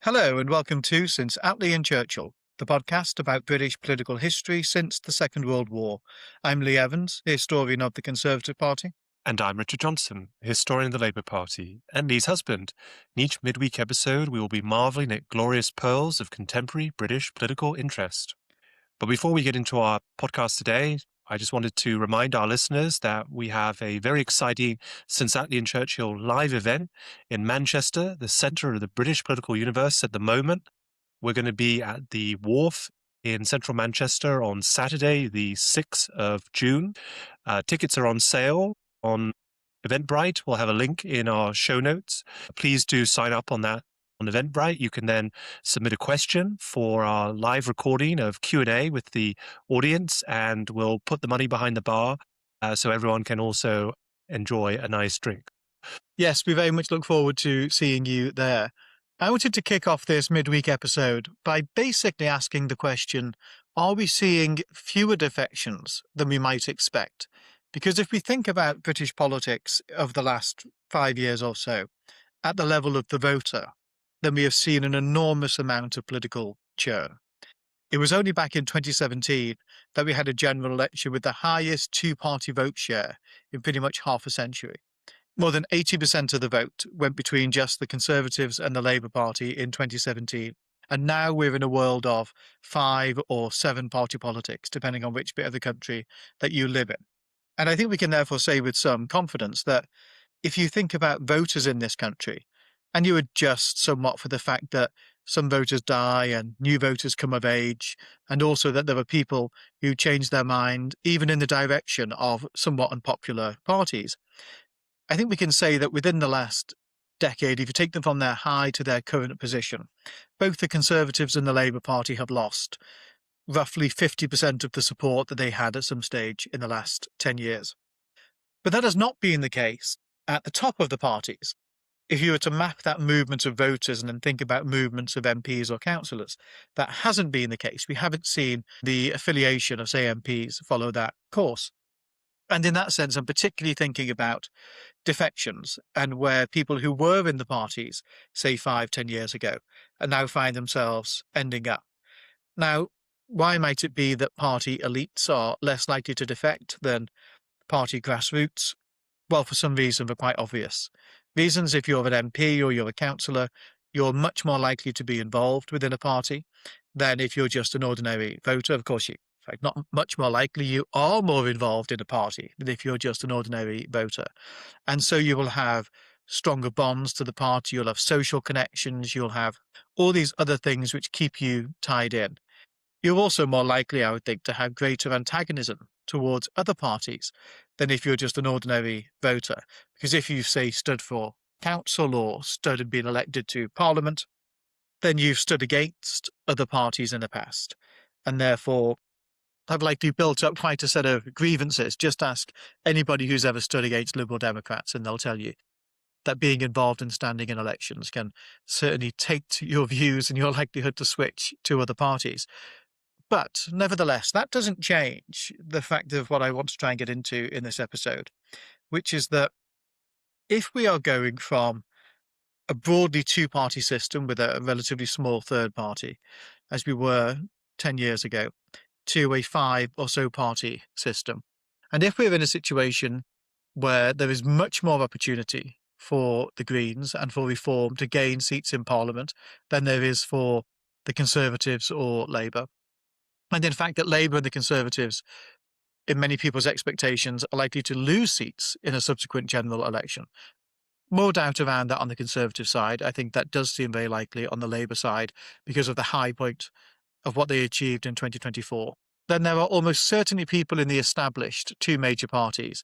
Hello and welcome to Since Attlee Churchill, the podcast about British political history since the Second World War. I'm Lee Evans, historian of the Conservative Party. And I'm Richard Johnson, historian of the Labour Party, and Lee's husband. In each midweek episode, we will be marvelling at glorious pearls of contemporary British political interest. But before we get into our podcast today, I just wanted to remind our listeners that we have a very exciting Since Attlee Churchill live event in Manchester, the centre of the British political universe at the moment. We're going to be at the Wharf in central Manchester on Saturday, the 6th of June. Tickets are on sale on Eventbrite. We'll have a link in our show notes. Please do sign up on that on Eventbrite. You can then submit a question for our live recording of Q&A with the audience, and we'll put the money behind the bar so everyone can also enjoy a nice drink. Yes, we very much look forward to seeing you there. I wanted to kick off this midweek episode by basically asking the question, are we seeing fewer defections than we might expect? Because if we think about British politics of the last 5 years or so, at the level of the voter, then we have seen an enormous amount of political churn. It was only back in 2017 that we had a general election with the highest two-party vote share in pretty much half a century. More than 80% of the vote went between just the Conservatives and the Labour Party in 2017. And now we're in a world of 5 or 7 party politics, depending on which bit of the country that you live in. And I think we can therefore say with some confidence that if you think about voters in this country, and you adjust somewhat for the fact that some voters die and new voters come of age, and also that there are people who change their mind even in the direction of somewhat unpopular parties, I think we can say that within the last decade, if you take them from their high to their current position, both the Conservatives and the Labour Party have lost roughly 50% of the support that they had at some stage in the last 10 years. But that has not been the case at the top of the parties. If you were to map that movement of voters and then think about movements of MPs or councillors, that hasn't been the case. We haven't seen the affiliation of, say, MPs follow that course. And in that sense, I'm particularly thinking about defections and where people who were in the parties, say 5-10 years ago, and now find themselves ending up. Now, why might it be that party elites are less likely to defect than party grassroots? Well, for some reason, they're quite obvious. Reasons: if you're an MP or you're a councillor, you're much more likely to be involved within a party than if you're just an ordinary voter. Of course, in fact, not much more likely, you are more involved in a party than if you're just an ordinary voter. And so you will have stronger bonds to the party, you'll have social connections, you'll have all these other things which keep you tied in. You're also more likely, I would think, to have greater antagonism towards other parties than if you're just an ordinary voter. Because if you, say, stood for council or stood and been elected to Parliament, then you've stood against other parties in the past, and therefore have likely built up quite a set of grievances. Just ask anybody who's ever stood against Liberal Democrats, and they'll tell you that being involved in standing in elections can certainly taint your views and your likelihood to switch to other parties. But nevertheless, that doesn't change the fact of what I want to try and get into in this episode, which is that if we are going from a broadly two-party system with a relatively small third party, as we were 10 years ago, to a 5 or so party system, and if we're in a situation where there is much more opportunity for the Greens and for Reform to gain seats in Parliament than there is for the Conservatives or Labour, and in fact that Labour and the Conservatives, in many people's expectations, are likely to lose seats in a subsequent general election. More doubt around that on the Conservative side. I think that does seem very likely on the Labour side because of the high point of what they achieved in 2024. Then there are almost certainly people in the established 2 major parties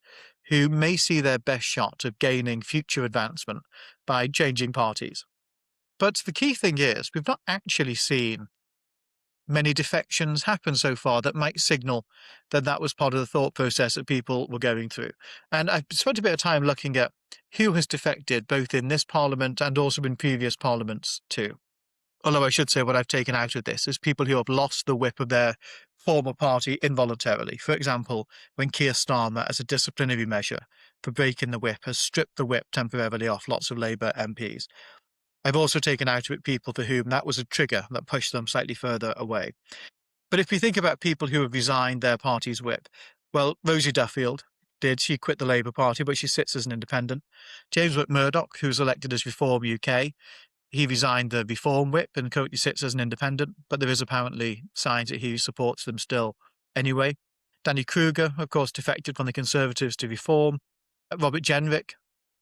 who may see their best shot of gaining future advancement by changing parties. But the key thing is, we've not actually seen many defections happen so far that might signal that that was part of the thought process that people were going through. And I've spent a bit of time looking at who has defected both in this Parliament and also in previous Parliaments too. Although I should say what I've taken out of this is people who have lost the whip of their former party involuntarily. For example, when Keir Starmer, as a disciplinary measure for breaking the whip, has stripped the whip temporarily off lots of Labour MPs. I've also taken out of it people for whom that was a trigger that pushed them slightly further away. But if we think about people who have resigned their party's whip, well, Rosie Duffield did. She quit the Labour Party, but she sits as an independent. James Murdoch, who's elected as Reform UK, he resigned the Reform whip and currently sits as an independent, but there is apparently signs that he supports them still anyway. Danny Kruger, of course, defected from the Conservatives to Reform. Robert Jenrick,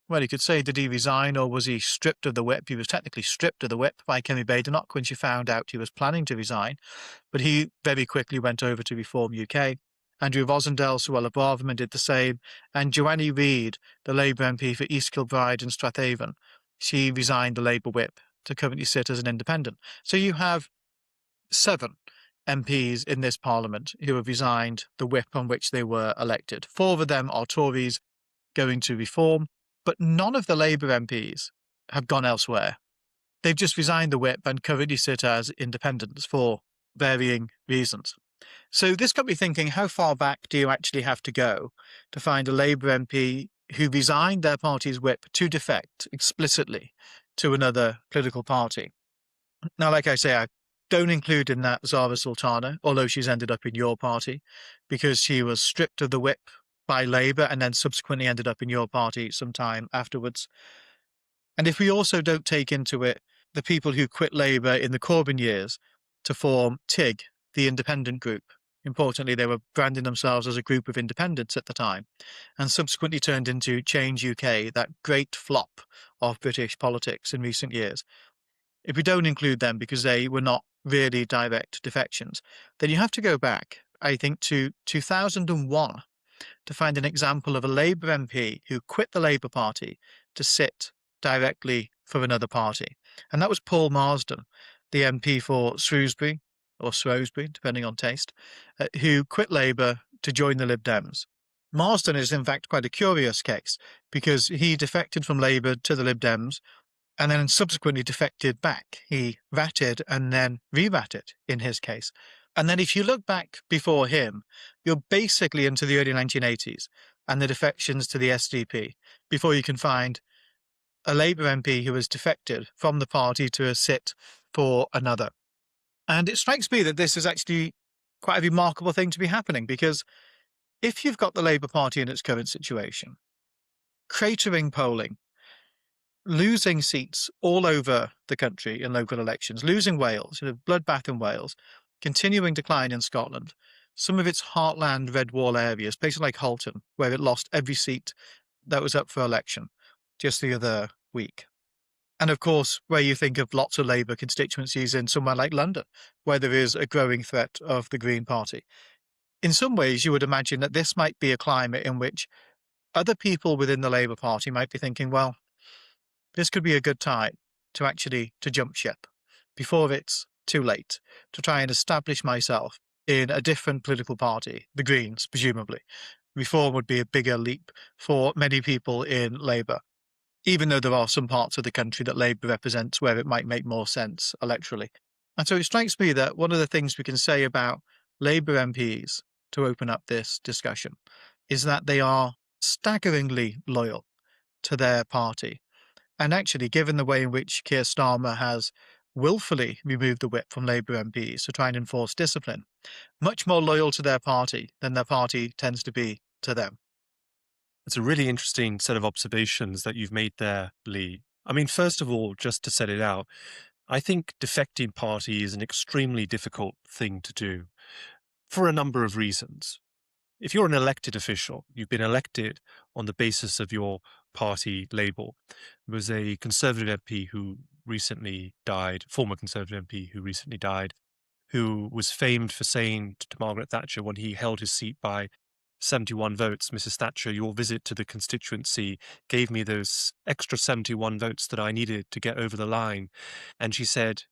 well, you could say, did he resign or was he stripped of the whip? He was technically stripped of the whip by Kemi Badenoch when she found out he was planning to resign, but he very quickly went over to Reform UK. Andrew Rosendale, Suella Braverman did the same, and Joanne Reid, the Labour MP for East Kilbride and Strathaven, she resigned the Labour whip to currently sit as an independent. So you have 7 MPs in this Parliament who have resigned the whip on which they were elected. 4 of them are Tories going to Reform, but none of the Labour MPs have gone elsewhere. They've just resigned the whip and currently sit as independents for varying reasons. So this got me thinking, how far back do you actually have to go to find a Labour MP who resigned their party's whip to defect explicitly to another political party? Now, like I say, I don't include in that Zara Sultana, although she's ended up in your party, because she was stripped of the whip by Labour and then subsequently ended up in your party sometime afterwards. And if we also don't take into it the people who quit Labour in the Corbyn years to form TIG, the independent group. Importantly, they were branding themselves as a group of independents at the time, and subsequently turned into Change UK, that great flop of British politics in recent years. If we don't include them because they were not really direct defections, then you have to go back, I think, to 2001 to find an example of a Labour MP who quit the Labour Party to sit directly for another party. And that was Paul Marsden, the MP for Shrewsbury, or Shrewsbury, depending on taste, who quit Labour to join the Lib Dems. Marsden is, in fact, quite a curious case because he defected from Labour to the Lib Dems and then subsequently defected back. He ratted and then re-ratted in his case. And then if you look back before him, you're basically into the early 1980s and the defections to the SDP before you can find a Labour MP who has defected from the party to sit for another. And it strikes me that this is actually quite a remarkable thing to be happening, because if you've got the Labour Party in its current situation, cratering polling, losing seats all over the country in local elections, losing Wales, bloodbath in Wales, continuing decline in Scotland, some of its heartland red wall areas, places like Halton, where it lost every seat that was up for election just the other week. And of course, where you think of lots of Labour constituencies in somewhere like London, where there is a growing threat of the Green Party. In some ways, you would imagine that this might be a climate in which other people within the Labour Party might be thinking, well, this could be a good time to jump ship before it's too late, to try and establish myself in a different political party, the Greens, presumably. Reform would be a bigger leap for many people in Labour, even though there are some parts of the country that Labour represents where it might make more sense electorally. And so it strikes me that one of the things we can say about Labour MPs to open up this discussion is that they are staggeringly loyal to their party. And actually, given the way in which Keir Starmer has willfully removed the whip from Labour MPs to try and enforce discipline, much more loyal to their party than their party tends to be to them. It's a really interesting set of observations that you've made there, Lee. I mean, first of all, just to set it out, I think defecting party is an extremely difficult thing to do for a number of reasons. If you're an elected official, you've been elected on the basis of your party label. There was a Conservative MP who recently died, former Conservative MP who recently died, who was famed for saying to Margaret Thatcher when he held his seat by 71 votes, Mrs. Thatcher, your visit to the constituency gave me those extra 71 votes that I needed to get over the line. And she said,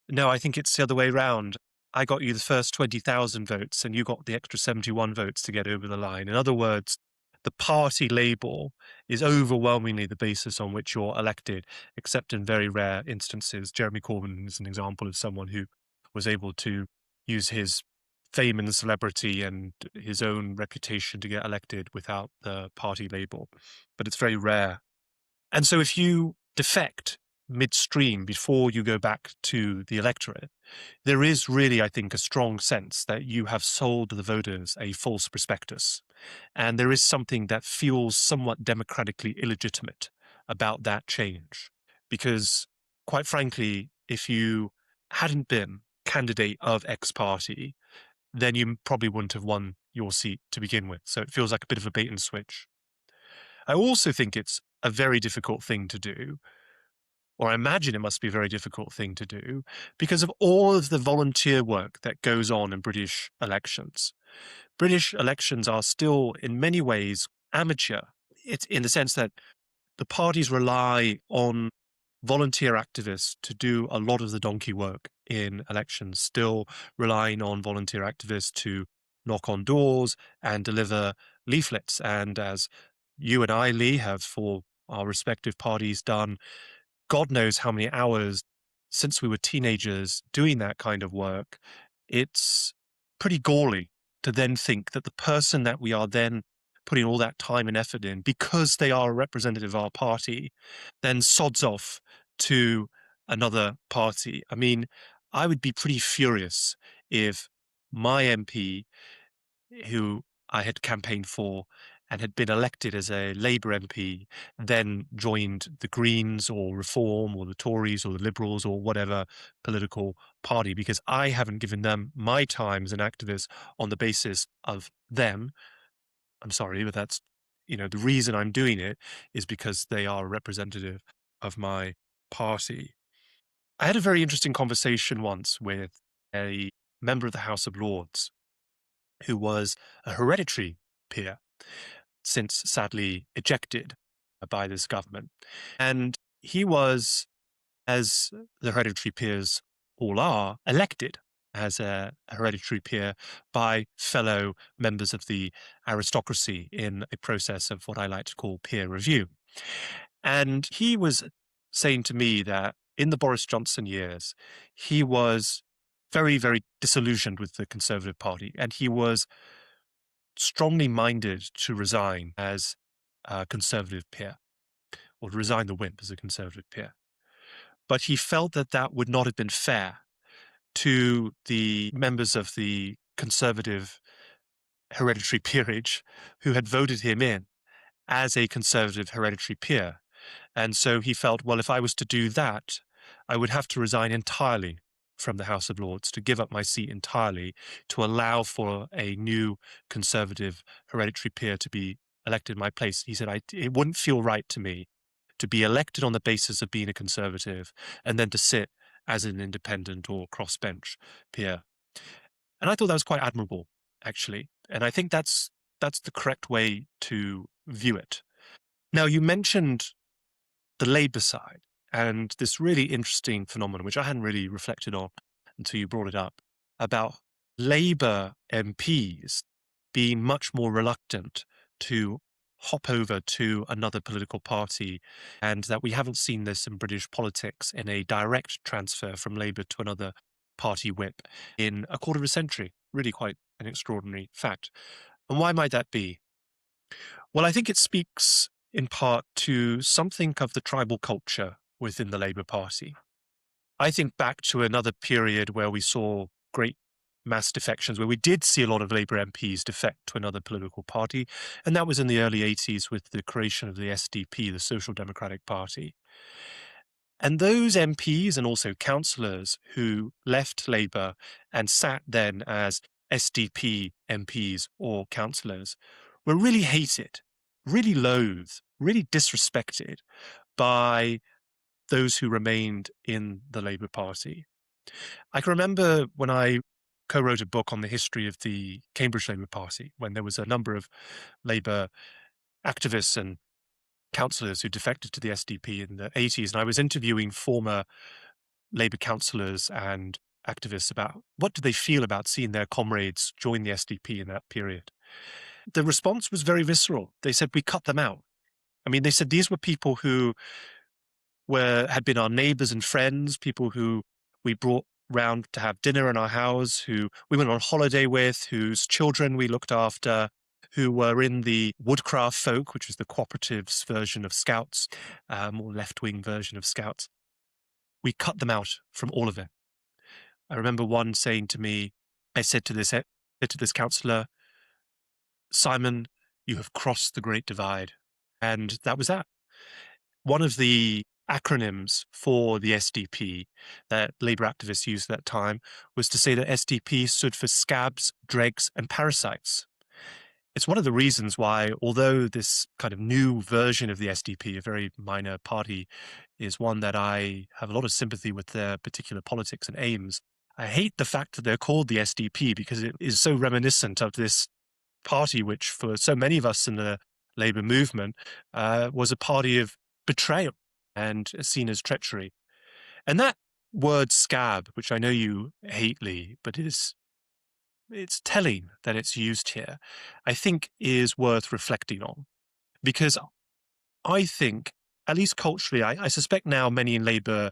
no, I think it's the other way round. I got you the first 20,000 votes and you got the extra 71 votes to get over the line. In other words, the party label is overwhelmingly the basis on which you're elected, except in very rare instances. Jeremy Corbyn is an example of someone who was able to use his fame and celebrity and his own reputation to get elected without the party label. But it's very rare. And so if you defect midstream before you go back to the electorate, there is really, I think, a strong sense that you have sold the voters a false prospectus. And there is something that feels somewhat democratically illegitimate about that change. Because, quite frankly, if you hadn't been candidate of X party, then you probably wouldn't have won your seat to begin with. So it feels like a bit of a bait and switch. I also think it's a very difficult thing to do, or I imagine it must be a very difficult thing to do, because of all of the volunteer work that goes on in British elections. British elections are still, in many ways, amateur. It's in the sense that the parties rely on volunteer activists to do a lot of the donkey work in elections, still relying on volunteer activists to knock on doors and deliver leaflets. And as you and I, Lee, have for our respective parties done God knows how many hours since we were teenagers doing that kind of work, it's pretty galling to then think that the person that we are then putting all that time and effort in, because they are a representative of our party, then sods off to another party. I mean, I would be pretty furious if my MP, who I had campaigned for and had been elected as a Labour MP, then joined the Greens or Reform or the Tories or the Liberals or whatever political party, because I haven't given them my time as an activist on the basis of them. I'm sorry, but that's, the reason I'm doing it is because they are a representative of my party. I had a very interesting conversation once with a member of the House of Lords who was a hereditary peer, since sadly ejected by this government. And he was, as the hereditary peers all are, elected as a hereditary peer by fellow members of the aristocracy in a process of what I like to call peer review. And he was saying to me that in the Boris Johnson years, he was very, very disillusioned with the Conservative Party, and he was strongly minded to resign as a Conservative peer, or to resign the whip as a Conservative peer. But he felt that that would not have been fair to the members of the Conservative hereditary peerage who had voted him in as a Conservative hereditary peer. And so he felt, well, if I was to do that, I would have to resign entirely from the House of Lords, to give up my seat entirely, to allow for a new Conservative hereditary peer to be elected in my place. He said, it wouldn't feel right to me to be elected on the basis of being a Conservative and then to sit as an independent or crossbench peer. And I thought that was quite admirable, actually. And I think that's the correct way to view it. Now, you mentioned the Labour side and this really interesting phenomenon, which I hadn't really reflected on until you brought it up, about Labour MPs being much more reluctant to hop over to another political party, and that we haven't seen this in British politics in a direct transfer from Labour to another party whip in a quarter of a century. Really quite an extraordinary fact. And why might that be? Well, I think it speaks in part to something of the tribal culture within the Labour Party. I think back to another period where we saw great mass defections, where we did see a lot of Labour MPs defect to another political party, and that was in the early 80s with the creation of the SDP, the Social Democratic Party. And those MPs and also councillors who left Labour and sat then as SDP MPs or councillors were really hated, really loathed, really disrespected by those who remained in the Labour Party. I can remember when I co-wrote a book on the history of the Cambridge Labour Party, when there was a number of Labour activists and councillors who defected to the SDP in the 80s, and I was interviewing former Labour councillors and activists about what do they feel about seeing their comrades join the SDP in that period. The response was very visceral. They said, we cut them out. I mean, they said these were people who had been our neighbours and friends, people who we brought round to have dinner in our house, who we went on holiday with, whose children we looked after, who were in the Woodcraft folk, which was the cooperatives version of Scouts, or left-wing version of Scouts. we cut them out from all of it. I remember one saying to me, I said to this counsellor, Simon, you have crossed the great divide. And that was that. One of the acronyms for the SDP that Labour activists used at that time was to say that SDP stood for scabs, dregs, and parasites. It's one of the reasons why, although this kind of new version of the SDP, a very minor party, is one that I have a lot of sympathy with their particular politics and aims, I hate the fact that they're called the SDP because it is so reminiscent of this party, which for so many of us in the Labour movement was a party of betrayal and seen as treachery. And that word scab, which I know you hate, Lee, but it's telling that it's used here, I think is worth reflecting on. Because I think, at least culturally, I suspect now many in Labour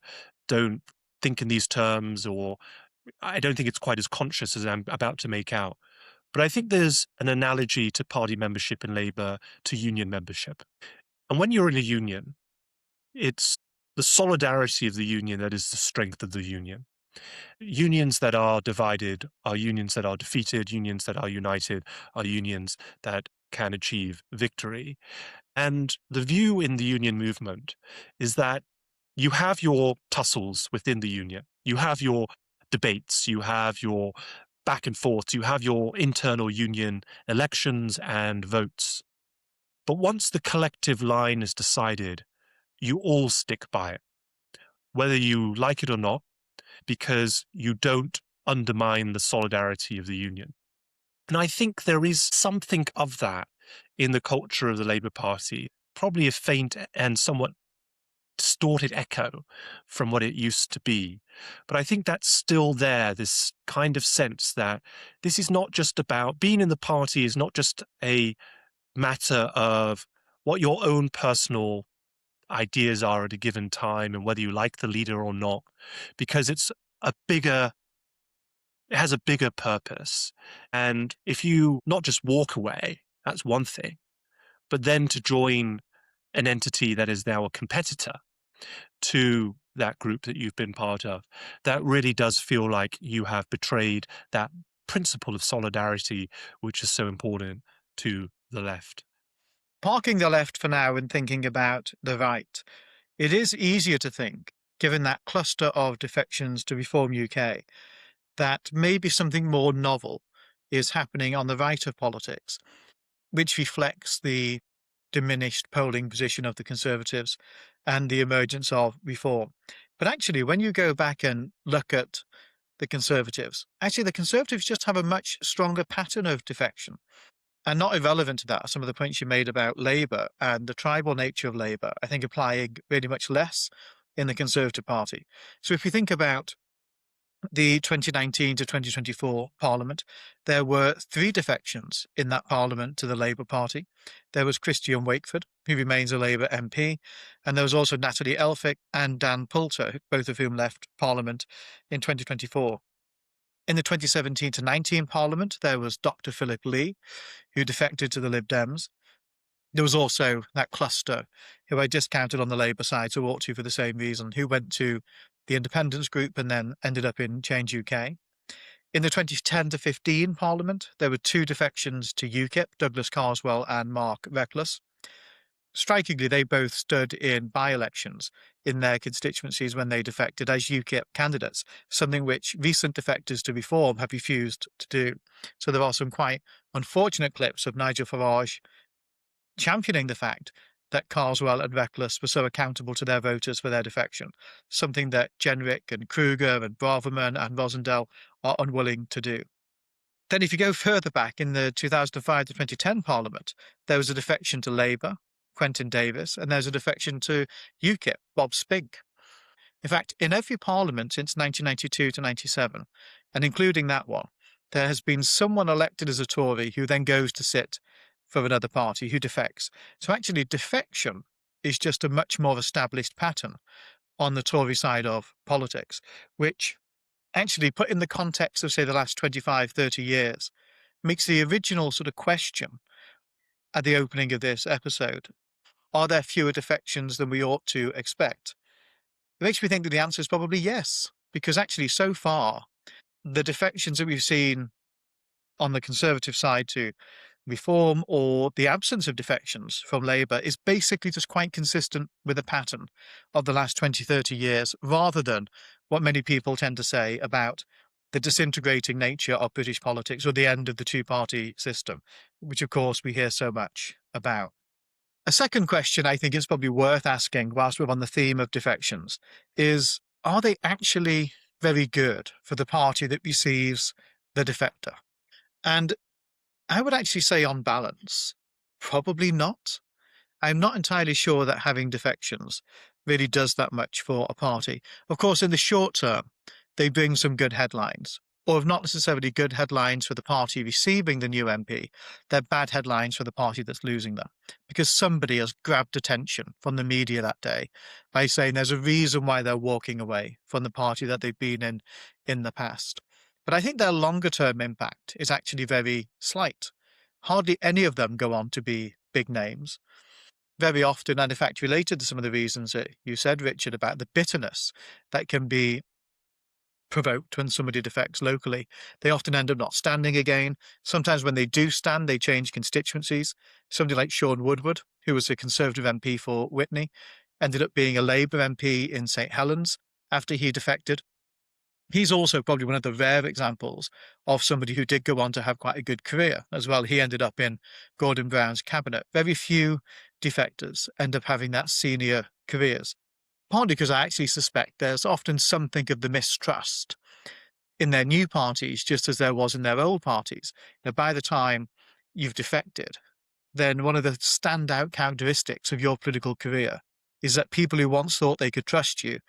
don't think in these terms, or I don't think it's quite as conscious as I'm about to make out. But I think there's an analogy to party membership in Labour to union membership. And when you're in a union, it's the solidarity of the union that is the strength of the union. Unions that are divided are unions that are defeated. Unions that are united are unions that can achieve victory. And the view in the union movement is that you have your tussles within the union. You have your debates. You have your back and forth. You have your internal union elections and votes. But once the collective line is decided, you all stick by it, whether you like it or not, because you don't undermine the solidarity of the union. And I think there is something of that in the culture of the Labour Party, probably a faint and somewhat distorted echo from what it used to be. But I think that's still there, this kind of sense that this is not just about being in the party, is not just a matter of what your own personal ideas are at a given time and whether you like the leader or not, because it has a bigger purpose. And if you not just walk away, that's one thing, but then to join an entity that is now a competitor to that group that you've been part of, that really does feel like you have betrayed that principle of solidarity, which is so important to the left. Parking the left for now and thinking about the right, it is easier to think, given that cluster of defections to Reform UK, that maybe something more novel is happening on the right of politics, which reflects the diminished polling position of the Conservatives and the emergence of Reform. But actually, when you go back and look at the Conservatives just have a much stronger pattern of defection. And not irrelevant to that are some of the points you made about Labour and the tribal nature of Labour, I think applying really much less in the Conservative Party. So if we think about the 2019 to 2024 Parliament, there were 3 defections in that Parliament to the Labour Party. There was Christian Wakeford, who remains a Labour MP, and there was also Natalie Elphicke and Dan Poulter, both of whom left Parliament in 2024. In the 2017 to 19 Parliament, there was Dr. Philip Lee, who defected to the Lib Dems. There was also that cluster, who I discounted on the Labour side, so ought to for the same reason, who went to the Independence Group and then ended up in Change UK. In the 2010 to 15 Parliament, there were 2 defections to UKIP, Douglas Carswell and Mark Reckless. Strikingly, they both stood in by-elections in their constituencies when they defected as UKIP candidates, something which recent defectors to Reform have refused to do. So there are some quite unfortunate clips of Nigel Farage championing the fact that Carswell and Reckless were so accountable to their voters for their defection, something that Jenrick and Kruger and Braverman and Rosendale are unwilling to do. Then if you go further back in the 2005 to 2010 Parliament, there was a defection to Labour, Quentin Davis, and there's a defection to UKIP, Bob Spink. In fact, in every Parliament since 1992 to 97, and including that one, there has been someone elected as a Tory who then goes to sit for another party, who defects. So actually, defection is just a much more established pattern on the Tory side of politics, which actually, put in the context of, say, the last 25, 30 years, makes the original sort of question at the opening of this episode, are there fewer defections than we ought to expect, it makes me think that the answer is probably yes, because actually, so far, the defections that we've seen on the Conservative side to reform, or the absence of defections from Labour, is basically just quite consistent with the pattern of the last 20, 30 years, rather than what many people tend to say about the disintegrating nature of British politics or the end of the two-party system, which of course we hear so much about. A second question I think is probably worth asking whilst we're on the theme of defections is, are they actually very good for the party that receives the defector? And I would actually say, on balance, probably not. I'm not entirely sure that having defections really does that much for a party. Of course, in the short term, they bring some good headlines, or if not necessarily good headlines for the party receiving the new MP, they're bad headlines for the party that's losing them, because somebody has grabbed attention from the media that day by saying there's a reason why they're walking away from the party that they've been in the past. But I think their longer term impact is actually very slight. Hardly any of them go on to be big names. Very often, and in fact related to some of the reasons that you said, Richard, about the bitterness that can be provoked when somebody defects locally, they often end up not standing again. Sometimes when they do stand, they change constituencies. Somebody like Sean Woodward, who was a Conservative MP for Witney, ended up being a Labour MP in St Helens after he defected. He's also probably one of the rare examples of somebody who did go on to have quite a good career as well. He ended up in Gordon Brown's cabinet. Very few defectors end up having that senior careers, partly because I actually suspect there's often something of the mistrust in their new parties, just as there was in their old parties. By the time you've defected, then one of the standout characteristics of your political career is that people who once thought they could trust you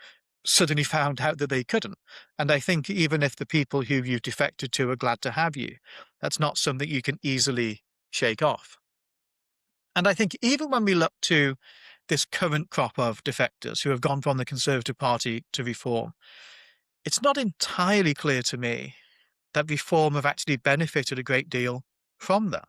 suddenly found out that they couldn't. And I think even if the people who you've defected to are glad to have you, that's not something you can easily shake off. And I think even when we look to this current crop of defectors who have gone from the Conservative Party to Reform, it's not entirely clear to me that Reform have actually benefited a great deal from that.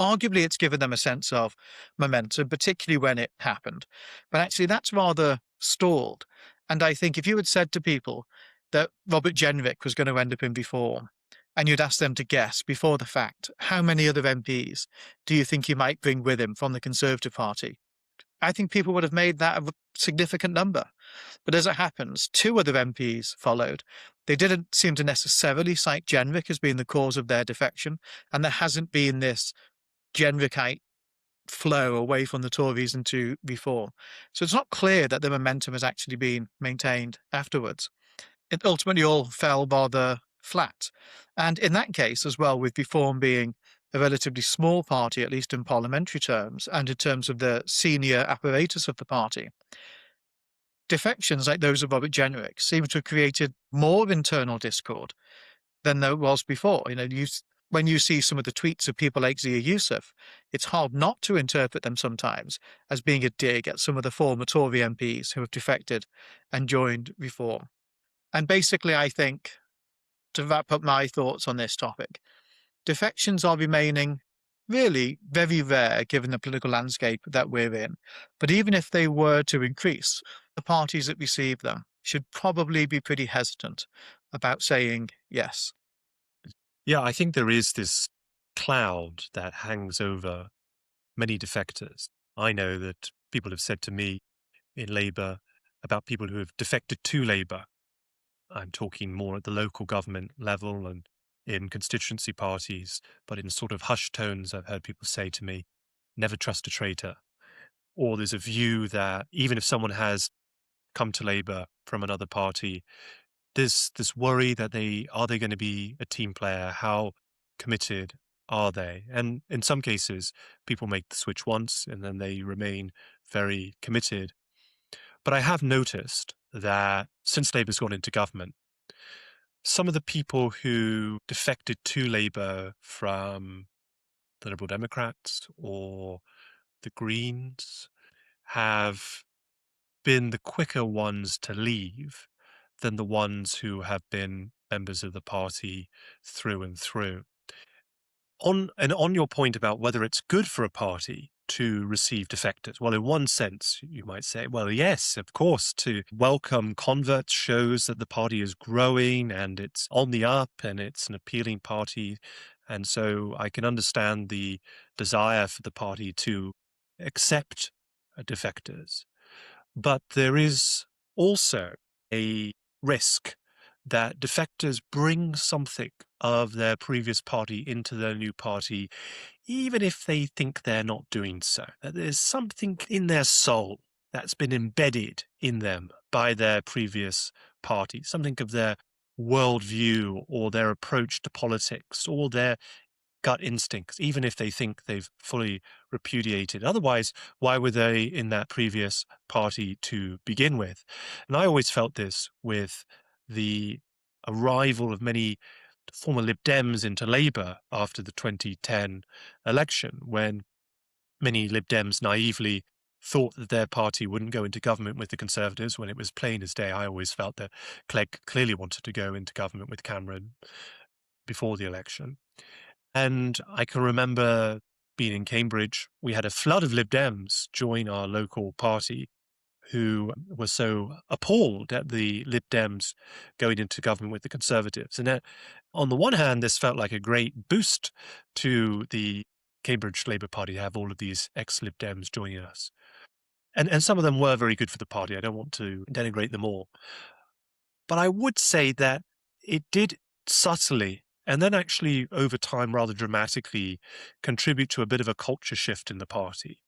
Arguably, it's given them a sense of momentum, particularly when it happened. But actually, that's rather stalled. And I think if you had said to people that Robert Jenrick was going to end up in Reform, and you'd asked them to guess before the fact, how many other MPs do you think he might bring with him from the Conservative Party? I think people would have made that a significant number. But as it happens, two other MPs followed. They didn't seem to necessarily cite Jenrick as being the cause of their defection, and there hasn't been this Jenrickite flow away from the Tories into Reform. So it's not clear that the momentum has actually been maintained afterwards. It ultimately all fell rather flat. And in that case as well, with Reform being a relatively small party, at least in parliamentary terms, and in terms of the senior apparatus of the party, defections like those of Robert Jenrick seem to have created more internal discord than there was before. When you see some of the tweets of people like Zia Youssef, it's hard not to interpret them sometimes as being a dig at some of the former Tory MPs who have defected and joined Reform. And basically, I think, to wrap up my thoughts on this topic, defections are remaining really very rare given the political landscape that we're in. But even if they were to increase, the parties that receive them should probably be pretty hesitant about saying yes. Yeah, I think there is this cloud that hangs over many defectors. I know that people have said to me in Labour about people who have defected to Labour. I'm talking more at the local government level and in constituency parties, but in sort of hushed tones, I've heard people say to me, never trust a traitor. Or there's a view that even if someone has come to Labour from another party, there's this worry that are they going to be a team player? How committed are they? And in some cases, people make the switch once and then they remain very committed. But I have noticed that since Labour's gone into government, some of the people who defected to Labour from the Liberal Democrats or the Greens have been the quicker ones to leave than the ones who have been members of the party through and through. On your point about whether it's good for a party to receive defectors? Well, in one sense, you might say, well, yes, of course, to welcome converts shows that the party is growing and it's on the up and it's an appealing party. And so I can understand the desire for the party to accept defectors. But there is also a risk that defectors bring something of their previous party into their new party, even if they think they're not doing so. That there's something in their soul that's been embedded in them by their previous party, something of their worldview or their approach to politics or their gut instincts, even if they think they've fully repudiated. Otherwise, why were they in that previous party to begin with? And I always felt this with the arrival of many former Lib Dems into Labour after the 2010 election, when many Lib Dems naively thought that their party wouldn't go into government with the Conservatives when it was plain as day. I always felt that Clegg clearly wanted to go into government with Cameron before the election. And I can remember being in Cambridge, we had a flood of Lib Dems join our local party who were so appalled at the Lib Dems going into government with the Conservatives. And on the one hand, this felt like a great boost to the Cambridge Labour Party to have all of these ex-Lib Dems joining us. And some of them were very good for the party. I don't want to denigrate them all. But I would say that it did subtly and then actually over time rather dramatically contribute to a bit of a culture shift in the party,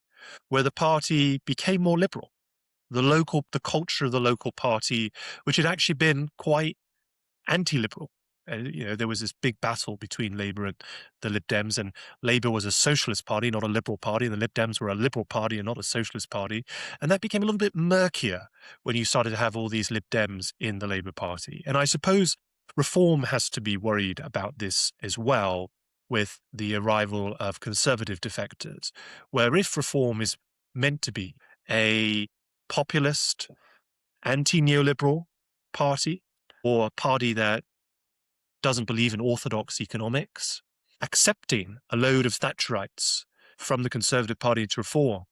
where the party became more liberal. The culture of the local party, which had actually been quite anti-liberal. There was this big battle between Labour and the Lib Dems, and Labour was a socialist party, not a liberal party, and the Lib Dems were a liberal party and not a socialist party. And that became a little bit murkier when you started to have all these Lib Dems in the Labour Party. And I suppose Reform has to be worried about this as well with the arrival of conservative defectors, where if Reform is meant to be a populist, anti-neoliberal party, or a party that doesn't believe in orthodox economics, accepting a load of Thatcherites from the Conservative Party to Reform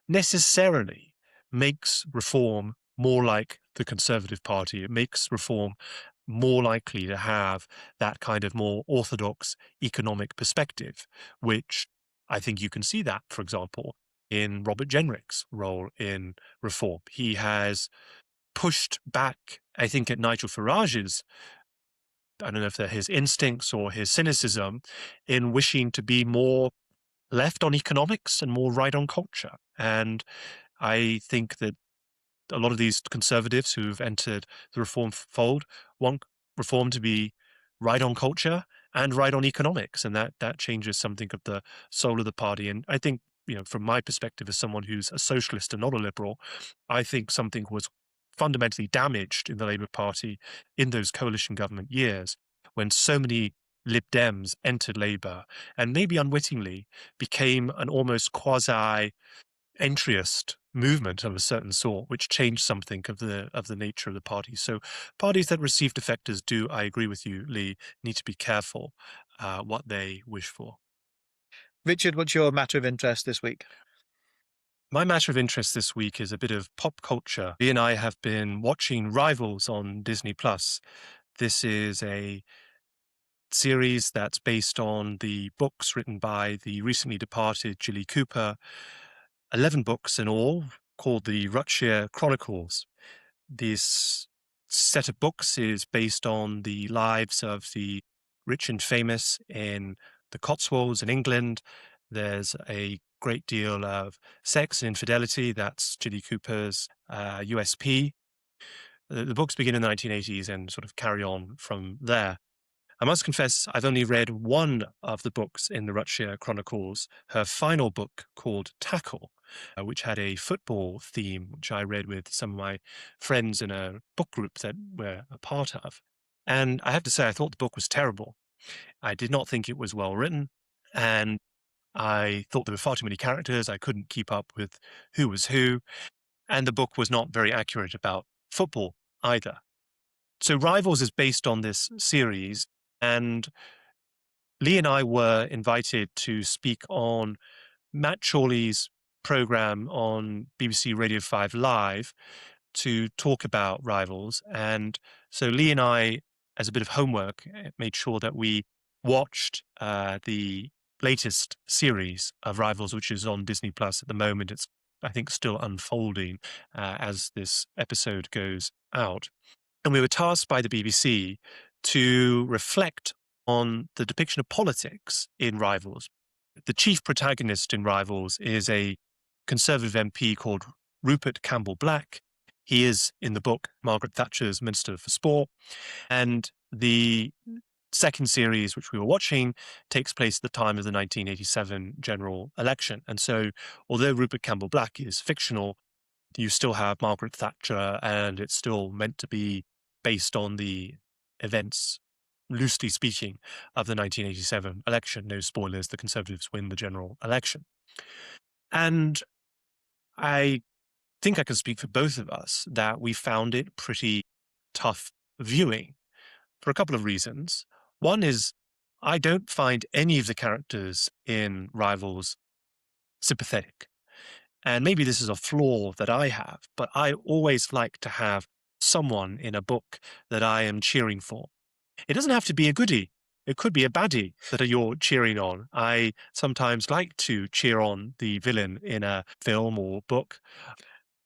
necessarily makes Reform more like the Conservative Party. It makes Reform more likely to have that kind of more orthodox economic perspective, which I think you can see that, for example, in Robert Jenrick's role in Reform. He has pushed back, I think, at Nigel Farage's, I don't know if they're his instincts or his cynicism, in wishing to be more left on economics and more right on culture. And I think that a lot of these conservatives who've entered the Reform fold want Reform to be right on culture and right on economics, and that changes something of the soul of the party. And I think, from my perspective as someone who's a socialist and not a liberal, I think something was fundamentally damaged in the Labour Party in those coalition government years when so many Lib Dems entered Labour and maybe unwittingly became an almost quasi-entryist movement of a certain sort, which changed something of the nature of the party. So parties that receive defectors do, I agree with you, Lee, need to be careful what they wish for. Richard, what's your matter of interest this week? My matter of interest this week is a bit of pop culture. Lee and I have been watching Rivals on Disney+. This is a series that's based on the books written by the recently departed Jilly Cooper, 11 books in all, called the Rutshire Chronicles. This set of books is based on the lives of the rich and famous in the Cotswolds in England. There's a great deal of sex and infidelity. That's Jilly Cooper's USP. The books begin in the 1980s and sort of carry on from there. I must confess, I've only read one of the books in the Rutshire Chronicles, her final book called Tackle, which had a football theme, which I read with some of my friends in a book group that we're a part of. And I have to say, I thought the book was terrible. I did not think it was well written, and I thought there were far too many characters. I couldn't keep up with who was who, and the book was not very accurate about football either. So Rivals is based on this series, and Lee and I were invited to speak on Matt Chorley's program on BBC Radio 5 Live to talk about Rivals. And so Lee and I, as a bit of homework, made sure that we watched the latest series of Rivals, which is on Disney Plus at the moment. It's, I think, still unfolding as this episode goes out. And we were tasked by the BBC to reflect on the depiction of politics in Rivals. The chief protagonist in Rivals is a Conservative MP called Rupert Campbell-Black. He is, in the book, Margaret Thatcher's Minister for Sport. And the second series, which we were watching, takes place at the time of the 1987 general election. And so, although Rupert Campbell-Black is fictional, you still have Margaret Thatcher, and it's still meant to be based on the events, loosely speaking, of the 1987 election. No spoilers, the Conservatives win the general election. And I think I can speak for both of us that we found it pretty tough viewing for a couple of reasons. One is I don't find any of the characters in Rivals sympathetic. And maybe this is a flaw that I have, but I always like to have someone in a book that I am cheering for. It doesn't have to be a goodie. It could be a baddie that you're cheering on. I sometimes like to cheer on the villain in a film or book.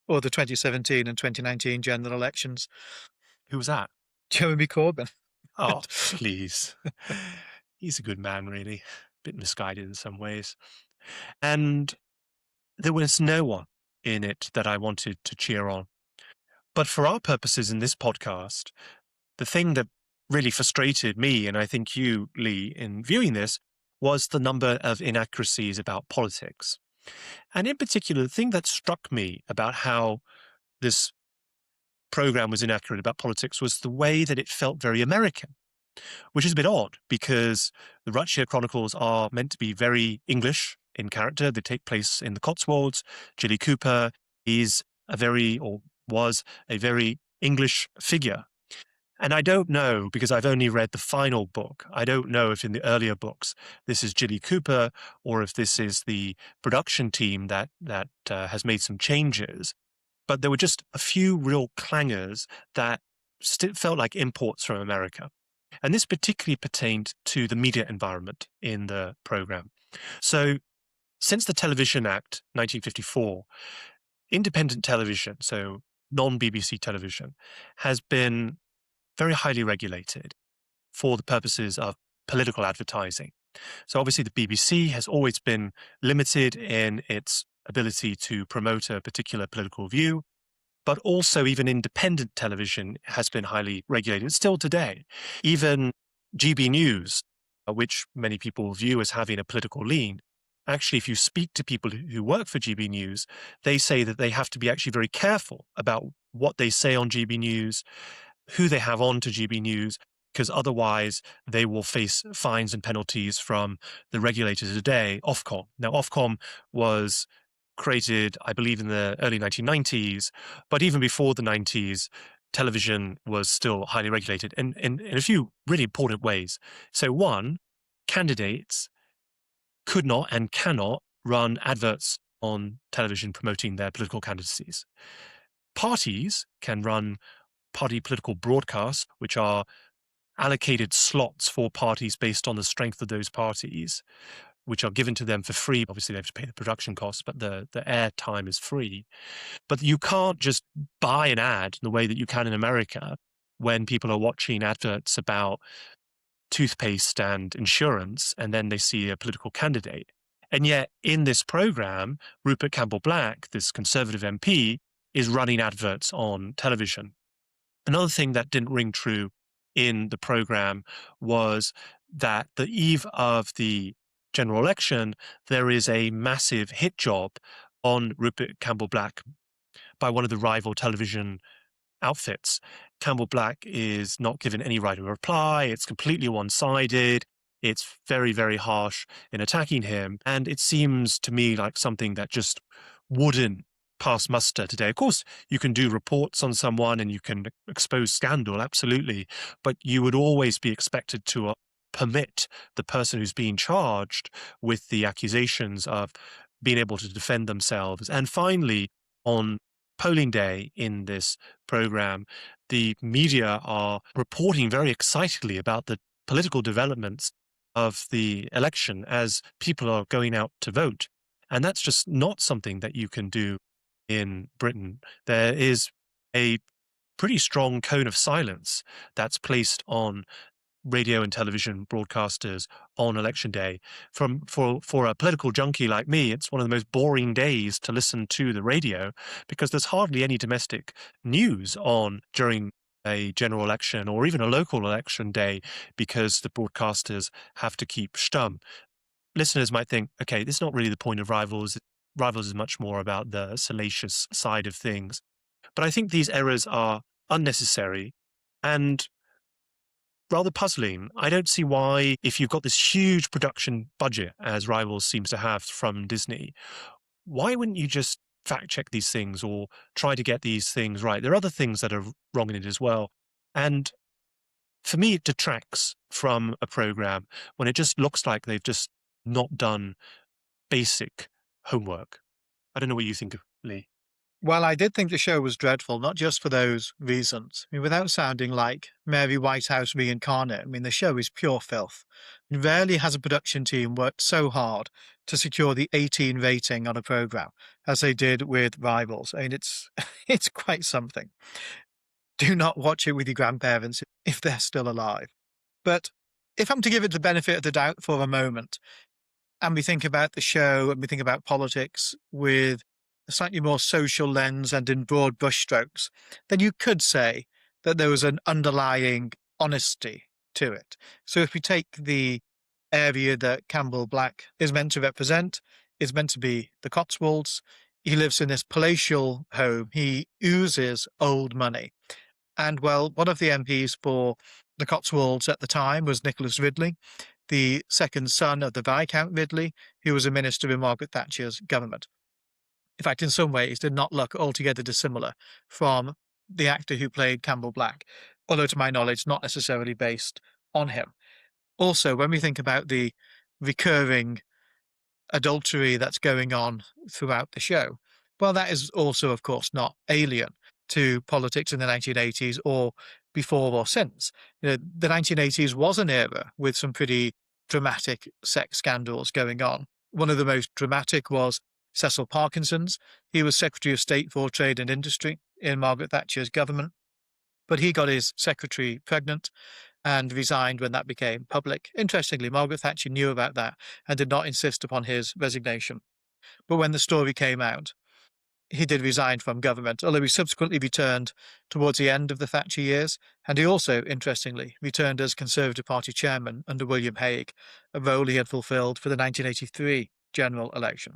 Or the 2017 and 2019 general elections. Who was that? Jeremy Corbyn. Oh, please. He's a good man, really. A bit misguided in some ways. And there was no one in it that I wanted to cheer on. But for our purposes in this podcast, the thing that really frustrated me, and I think you, Lee, in viewing this, was the number of inaccuracies about politics. And in particular, the thing that struck me about how this program was inaccurate about politics was the way that it felt very American, which is a bit odd because the Rutshire Chronicles are meant to be very English in character. They take place in the Cotswolds. Jilly Cooper is was a very English figure. And I don't know, because I've only read the final book, I don't know if in the earlier books this is Jilly Cooper or if this is the production team that has made some changes. But there were just a few real clangers that still felt like imports from America. And this particularly pertained to the media environment in the program. So since the Television Act 1954, independent television, so non-BBC television, has been very highly regulated for the purposes of political advertising. So obviously the BBC has always been limited in its ability to promote a particular political view, but also even independent television has been highly regulated still today. Even GB News, which many people view as having a political lean, actually, if you speak to people who work for GB News, they say that they have to be actually very careful about what they say on GB News, who they have on to GB News, because otherwise they will face fines and penalties from the regulator today, Ofcom. Now, Ofcom was created, I believe, in the early 1990s, but even before the 90s, television was still highly regulated in a few really important ways. So one, candidates could not and cannot run adverts on television promoting their political candidacies. Parties can run party political broadcasts, which are allocated slots for parties based on the strength of those parties, which are given to them for free. Obviously, they have to pay the production costs, but the air time is free. But you can't just buy an ad in the way that you can in America when people are watching adverts about toothpaste and insurance, and then they see a political candidate. And yet, in this program, Rupert Campbell-Black, this Conservative MP, is running adverts on television. Another thing that didn't ring true in the program was that the eve of the general election, there is a massive hit job on Rupert Campbell-Black by one of the rival television outfits. Campbell-Black is not given any right of reply. It's completely one-sided. It's very, very harsh in attacking him. And it seems to me like something that just wouldn't pass muster today. Of course, you can do reports on someone and you can expose scandal, absolutely. But you would always be expected to permit the person who's being charged with the accusations of being able to defend themselves. And finally, on polling day in this program, the media are reporting very excitedly about the political developments of the election as people are going out to vote. And that's just not something that you can do in Britain. There is a pretty strong cone of silence that's placed on radio and television broadcasters on election day. For a political junkie like me, it's one of the most boring days to listen to the radio because there's hardly any domestic news on during a general election or even a local election day because the broadcasters have to keep stum. Listeners might think, okay, this is not really the point of Rivals. Rivals is much more about the salacious side of things. But I think these errors are unnecessary and rather puzzling. I don't see why, if you've got this huge production budget, as Rivals seems to have from Disney, why wouldn't you just fact check these things or try to get these things right? There are other things that are wrong in it as well. And for me, it detracts from a program when it just looks like they've just not done basic homework. I don't know what you think, Lee. Well, I did think the show was dreadful, not just for those reasons. I mean, without sounding like Mary Whitehouse reincarnate, I mean, the show is pure filth. Rarely has a production team worked so hard to secure the 18 rating on a program as they did with Rivals. I mean, it's it's quite something. Do not watch it with your grandparents if they're still alive. But if I'm to give it the benefit of the doubt for a moment, and we think about the show and we think about politics with a slightly more social lens and in broad brushstrokes, then you could say that there was an underlying honesty to it. So if we take the area that Campbell Black is meant to represent, is meant to be the Cotswolds. He lives in this palatial home. He oozes old money. And well, one of the MPs for the Cotswolds at the time was Nicholas Ridley, the second son of the Viscount Ridley, who was a minister in Margaret Thatcher's government. In fact, in some ways, did not look altogether dissimilar from the actor who played Campbell Black, although to my knowledge, not necessarily based on him. Also, when we think about the recurring adultery that's going on throughout the show, well, that is also, of course, not alien to politics in the 1980s or before or since. You know, the 1980s was an era with some pretty dramatic sex scandals going on. One of the most dramatic was Cecil Parkinson's. He was Secretary of State for Trade and Industry in Margaret Thatcher's government, but he got his secretary pregnant and resigned when that became public. Interestingly, Margaret Thatcher knew about that and did not insist upon his resignation. But when the story came out, he did resign from government, although he subsequently returned towards the end of the Thatcher years, and he also, interestingly, returned as Conservative Party chairman under William Hague, a role he had fulfilled for the 1983 general election.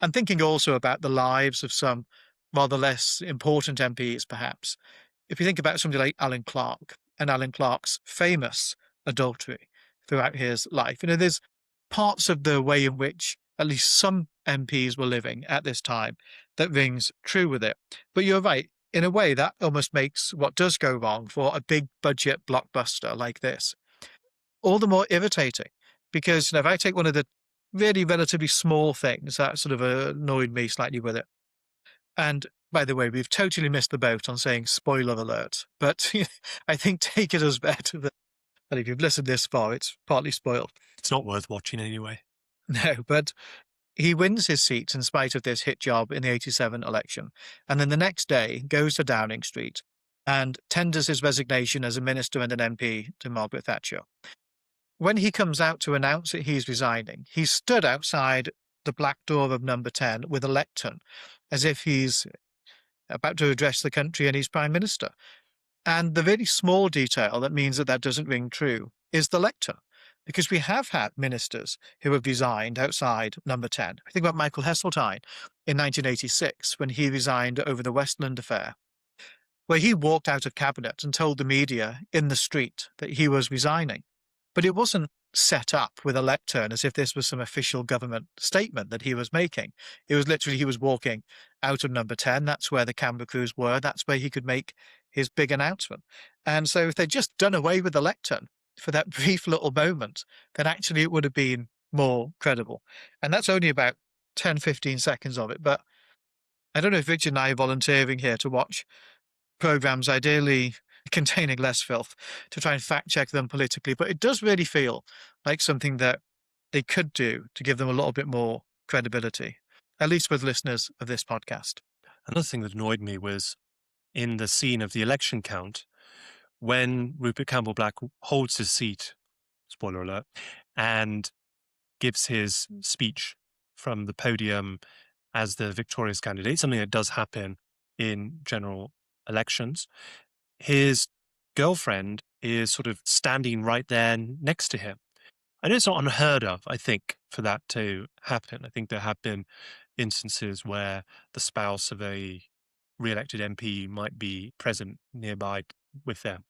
I'm thinking also about the lives of some rather less important MPs, perhaps. If you think about somebody like Alan Clark and Alan Clark's famous adultery throughout his life, you know, there's parts of the way in which at least some MPs were living at this time that rings true with it. But you're right, in a way that almost makes what does go wrong for a big budget blockbuster like this all the more irritating. Because, you know, if I take one of the really relatively small things that sort of annoyed me slightly with it, and by the way, we've totally missed the boat on saying spoiler alert, but I think take it as read that if you've listened this far, it's partly spoiled. It's not worth watching anyway. No, but he wins his seat in spite of this hit job in the 87 election, and then the next day goes to Downing Street and tenders his resignation as a minister and an MP to Margaret Thatcher. When he comes out to announce that he's resigning, he stood outside the black door of number 10 with a lectern, as if he's about to address the country and he's prime minister. And the really small detail that means that that doesn't ring true is the lectern, because we have had ministers who have resigned outside number 10. I think about Michael Heseltine in 1986 when he resigned over the Westland affair, where he walked out of cabinet and told the media in the street that he was resigning. But it wasn't set up with a lectern as if this was some official government statement that he was making. It was literally he was walking out of number 10. That's where the camera crews were. That's where he could make his big announcement. And so if they'd just done away with the lectern for that brief little moment, then actually it would have been more credible. And that's only about 10, 15 seconds of it. But I don't know if Richard and I are volunteering here to watch programs ideally containing less filth to try and fact check them politically, but it does really feel like something that they could do to give them a little bit more credibility, at least with listeners of this podcast. Another thing that annoyed me was in the scene of the election count, when Rupert Campbell Black holds his seat, spoiler alert, and gives his speech from the podium as the victorious candidate, something that does happen in general elections. His girlfriend is sort of standing right there next to him. I know it's not unheard of, I think, for that to happen. I think there have been instances where the spouse of a re-elected MP might be present nearby with them.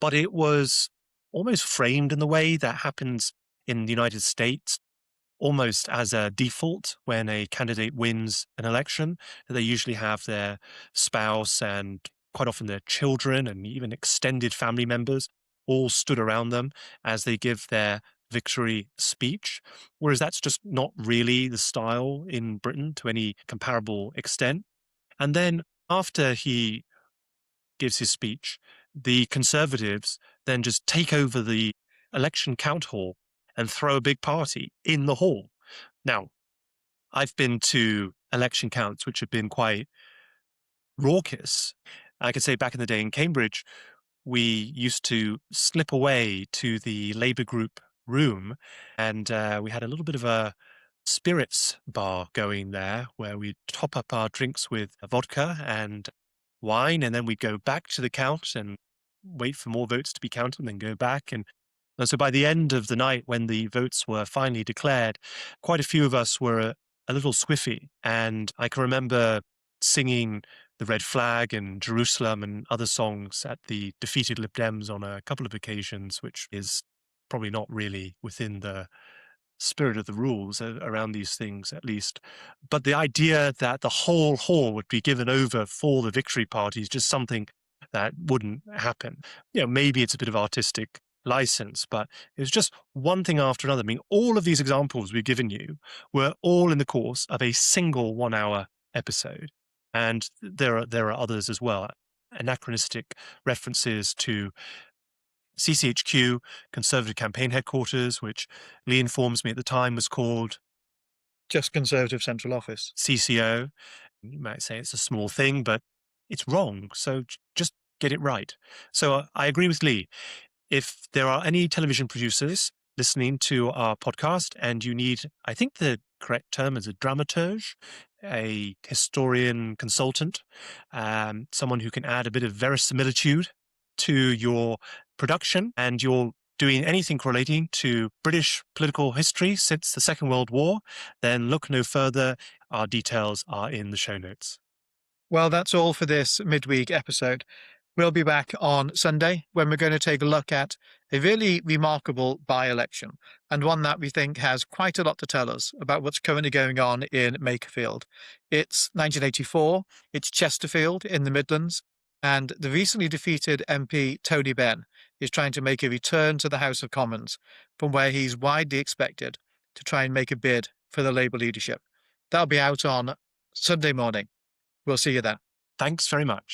But it was almost framed in the way that happens in the United States, almost as a default when a candidate wins an election, that they usually have their spouse and quite often their children and even extended family members all stood around them as they give their victory speech, whereas that's just not really the style in Britain to any comparable extent. And then after he gives his speech, the Conservatives then just take over the election count hall and throw a big party in the hall. Now, I've been to election counts which have been quite raucous. I could say back in the day in Cambridge, we used to slip away to the Labour group room, and we had a little bit of a spirits bar going there where we'd top up our drinks with vodka and wine, and then we'd go back to the count and wait for more votes to be counted and then go back. And so by the end of the night, when the votes were finally declared, quite a few of us were a little squiffy. And I can remember singing the Red Flag and Jerusalem and other songs at the defeated Lib Dems on a couple of occasions, which is probably not really within the spirit of the rules around these things, at least. But the idea that the whole hall would be given over for the victory party is just something that wouldn't happen. Maybe it's a bit of artistic license, but it was just one thing after another. I mean, all of these examples we've given you were all in the course of a single 1 hour episode. And there are others as well. Anachronistic references to CCHQ, Conservative Campaign Headquarters, which Lee informs me at the time was called Just Conservative Central Office. CCO. You might say it's a small thing, but it's wrong. So just get it right. So I agree with Lee. If there are any television producers listening to our podcast and you need, I think the correct term is a dramaturge, a historian consultant, someone who can add a bit of verisimilitude to your production, and you're doing anything relating to British political history since the Second World War, then look no further. Our details are in the show notes. Well, that's all for this midweek episode. We'll be back on Sunday when we're going to take a look at a really remarkable by-election, and one that we think has quite a lot to tell us about what's currently going on in Makerfield. It's 1984, it's Chesterfield in the Midlands, and the recently defeated MP Tony Benn is trying to make a return to the House of Commons from where he's widely expected to try and make a bid for the Labour leadership. That'll be out on Sunday morning. We'll see you then. Thanks very much.